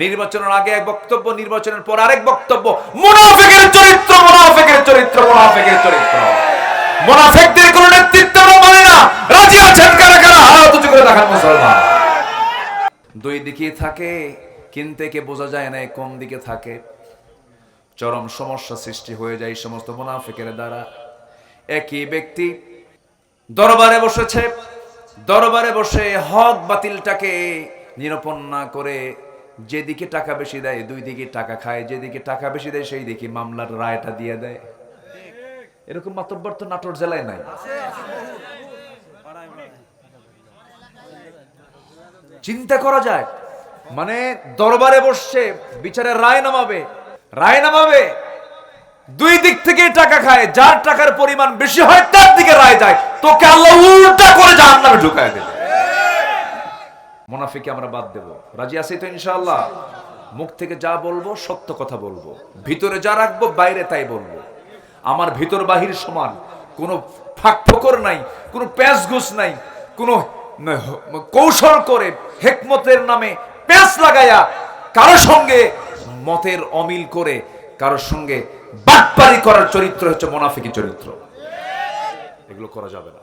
নির্বাচনের আগে এক বক্তব্য, নির্বাচনের পর আরেক বক্তব্য। মুনাফিকের চরিত্র, মুনাফিকের চরিত্র, মুনাফিকের চরিত্র। মুনাফিকদের কোনো নেতৃত্ব মানে না। রাজি আছেন কারা কারা? হাত উঁচু করে দেখান মুসলমান। দুই দিকে থাকে, কিন্তু কে বোঝা যায় না কোন দিকে থাকে। চরম সমস্যা সৃষ্টি হয়ে যায় এই সমস্ত মুনাফিকের দ্বারা। একই ব্যক্তি দরবারে বসেছে, দরবারে বসে হক বাতিলটাকে নিরূপণ না করে যেদিকে টাকা বেশি দেয় দুই দিকে টাকা খায়, যেদিকে টাকা বেশি দেয় সেই দিকে মামলার রায়টা দিয়ে দেয়। এরকম মাতব্বর তো নাটোর জেলায় নাই। চিন্তা করা যায়, মানে দরবারে বসছে, বিচারের রায় নামাবে, রায় নামাবে, দুই দিক থেকে টাকা খায়, যার টাকার পরিমাণ বেশি হয় তার দিকে রায় যায়, তোকে আল্লাহ উল্টা করে জাহান্নামে ঢুকায় দেবে। মুনাফিককে আমরা বাদ দেব। রাজি আছি তো ইনশাআল্লাহ? মুখ থেকে যা বলবো সত্য কথা বলবো, ভিতরে যা রাখবো বাইরে তাই বলবো। আমার ভিতর বাহির সমান, কোনো ফাঁক ফোকর নাই, কোনো প্যাঁচ ঘুষ নাই, কোনো কৌশল করে হেকমতের নামে প্যাঁচ লাগায়া কারোর সঙ্গে মতের অমিল করে কারোর সঙ্গে বাটপারি করার চরিত্র হচ্ছে মুনাফিকি চরিত্র। এগুলো করা যাবে না।